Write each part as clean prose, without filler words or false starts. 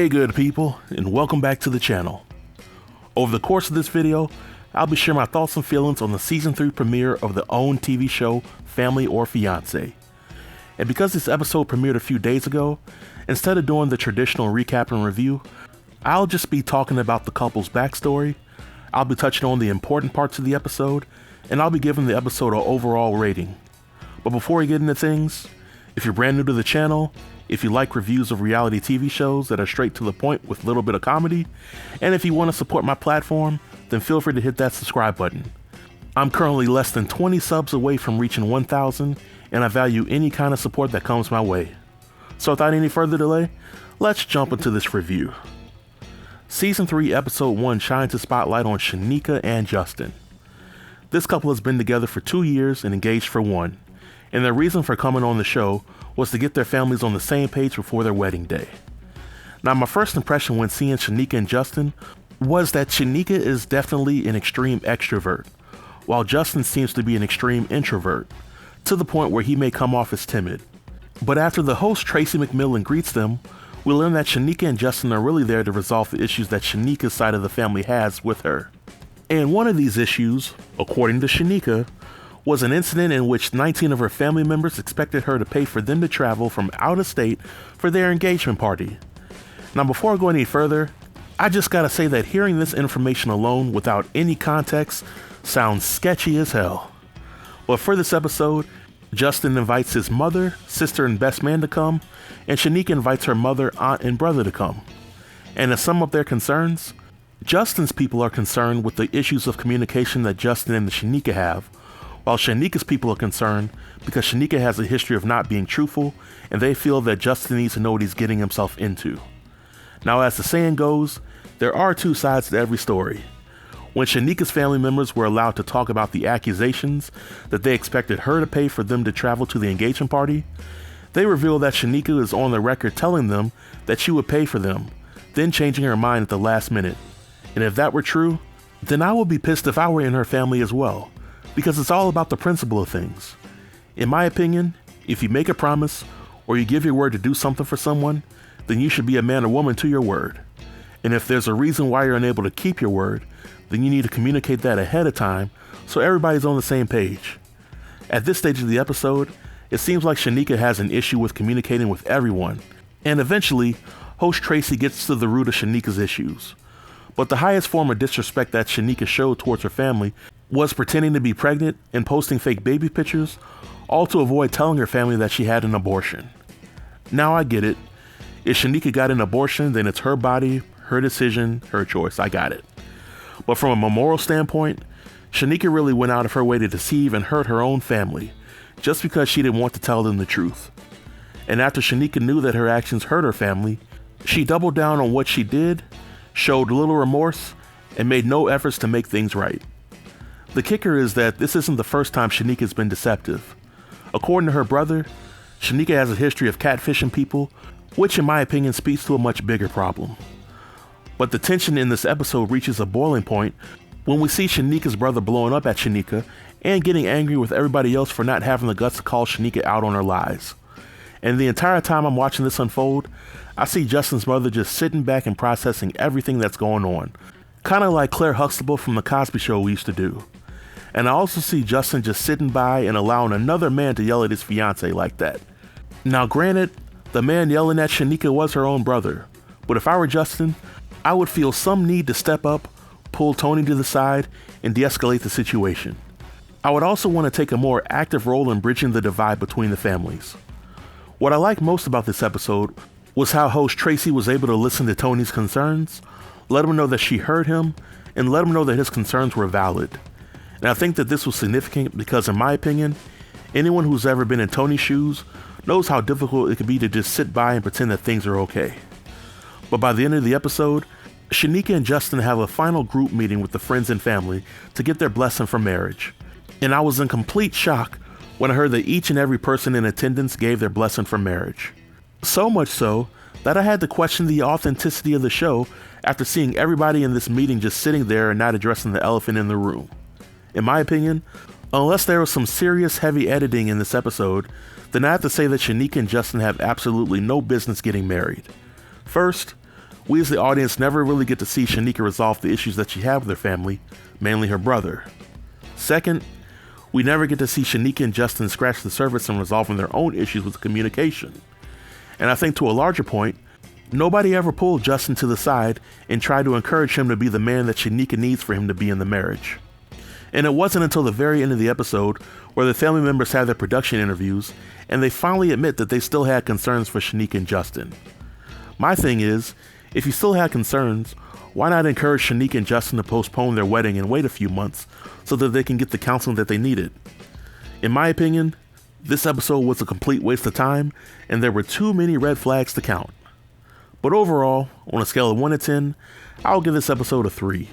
Hey good people, and welcome back to the channel. Over the course of this video, I'll be sharing my thoughts and feelings on the Season 3 premiere of the OWN TV show Family or Fiancé. And because this episode premiered a few days ago, instead of doing the traditional recap and review, I'll just be talking about the couple's backstory, I'll be touching on the important parts of the episode, and I'll be giving the episode an overall rating. But before we get into things, if you're brand new to the channel, if you like reviews of reality TV shows that are straight to the point with a little bit of comedy, and if you want to support my platform, then feel free to hit that subscribe button. I'm currently less than 20 subs away from reaching 1,000, and I value any kind of support that comes my way. So without any further delay, let's jump into this review. Season 3 Episode 1 shines a spotlight on Shanika and Justin. This couple has been together for 2 years and engaged for 1, and their reason for coming on the show was to get their families on the same page before their wedding day. Now, my first impression when seeing Shanika and Justin was that Shanika is definitely an extreme extrovert, while Justin seems to be an extreme introvert, to the point where he may come off as timid. But after the host Tracy McMillan greets them, we learn that Shanika and Justin are really there to resolve the issues that Shanika's side of the family has with her. And one of these issues, according to Shanika, was an incident in which 19 of her family members expected her to pay for them to travel from out of state for their engagement party. Now, before I go any further, I just gotta say that hearing this information alone without any context sounds sketchy as hell. But for this episode, Justin invites his mother, sister, and best man to come, and Shanika invites her mother, aunt, and brother to come. And to sum up their concerns, Justin's people are concerned with the issues of communication that Justin and Shanika have, while Shanika's people are concerned because Shanika has a history of not being truthful, and they feel that Justin needs to know what he's getting himself into. Now, as the saying goes, there are two sides to every story. When Shanika's family members were allowed to talk about the accusations that they expected her to pay for them to travel to the engagement party, they revealed that Shanika is on the record telling them that she would pay for them, then changing her mind at the last minute. And if that were true, then I would be pissed if I were in her family as well, because it's all about the principle of things. In my opinion, if you make a promise or you give your word to do something for someone, then you should be a man or woman to your word. And if there's a reason why you're unable to keep your word, then you need to communicate that ahead of time so everybody's on the same page. At this stage of the episode, it seems like Shanika has an issue with communicating with everyone, and eventually, host Tracy gets to the root of Shanika's issues. But the highest form of disrespect that Shanika showed towards her family was pretending to be pregnant and posting fake baby pictures, all to avoid telling her family that she had an abortion. Now I get it. If Shanika got an abortion, then it's her body, her decision, her choice. I got it. But from a moral standpoint, Shanika really went out of her way to deceive and hurt her own family, just because she didn't want to tell them the truth. And after Shanika knew that her actions hurt her family, she doubled down on what she did, showed little remorse, and made no efforts to make things right. The kicker is that this isn't the first time Shanika's been deceptive. According to her brother, Shanika has a history of catfishing people, which in my opinion speaks to a much bigger problem. But the tension in this episode reaches a boiling point when we see Shanika's brother blowing up at Shanika and getting angry with everybody else for not having the guts to call Shanika out on her lies. And the entire time I'm watching this unfold, I see Justin's mother just sitting back and processing everything that's going on, kind of like Claire Huxtable from The Cosby Show we used to do. And I also see Justin just sitting by and allowing another man to yell at his fiancé like that. Now granted, the man yelling at Shanika was her own brother, but if I were Justin, I would feel some need to step up, pull Tony to the side, and de-escalate the situation. I would also want to take a more active role in bridging the divide between the families. What I like most about this episode was how host Tracy was able to listen to Tony's concerns, let him know that she heard him, and let him know that his concerns were valid. And I think that this was significant because, in my opinion, anyone who's ever been in Tony's shoes knows how difficult it could be to just sit by and pretend that things are okay. But by the end of the episode, Shanika and Justin have a final group meeting with the friends and family to get their blessing for marriage. And I was in complete shock when I heard that each and every person in attendance gave their blessing for marriage. So much so that I had to question the authenticity of the show after seeing everybody in this meeting just sitting there and not addressing the elephant in the room. In my opinion, unless there was some serious heavy editing in this episode, then I have to say that Shanika and Justin have absolutely no business getting married. First, we as the audience never really get to see Shanika resolve the issues that she had with her family, mainly her brother. Second, we never get to see Shanika and Justin scratch the surface in resolving their own issues with communication. And I think to a larger point, nobody ever pulled Justin to the side and tried to encourage him to be the man that Shanika needs for him to be in the marriage. And it wasn't until the very end of the episode where the family members have their production interviews and they finally admit that they still had concerns for Shanika and Justin. My thing is, if you still had concerns, why not encourage Shanika and Justin to postpone their wedding and wait a few months so that they can get the counseling that they needed? In my opinion, this episode was a complete waste of time and there were too many red flags to count. But overall, on a scale of 1 to 10, I'll give this episode a 3.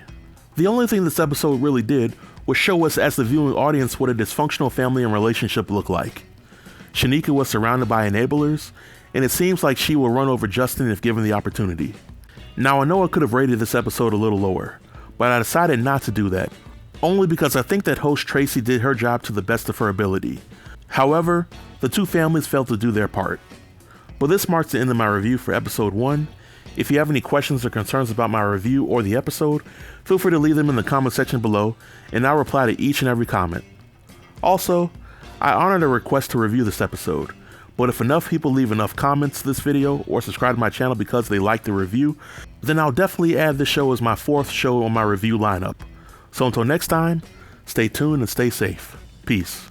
The only thing this episode really did was show us as the viewing audience what a dysfunctional family and relationship look like. Shanika was surrounded by enablers, and it seems like she will run over Justin if given the opportunity. Now I know I could have rated this episode a little lower, but I decided not to do that, only because I think that host Tracy did her job to the best of her ability. However, the two families failed to do their part. But this marks the end of my review for episode 1. If you have any questions or concerns about my review or the episode, feel free to leave them in the comment section below, and I'll reply to each and every comment. Also, I honor the request to review this episode, but if enough people leave enough comments to this video or subscribe to my channel because they like the review, then I'll definitely add this show as my 4th show on my review lineup. So until next time, stay tuned and stay safe. Peace.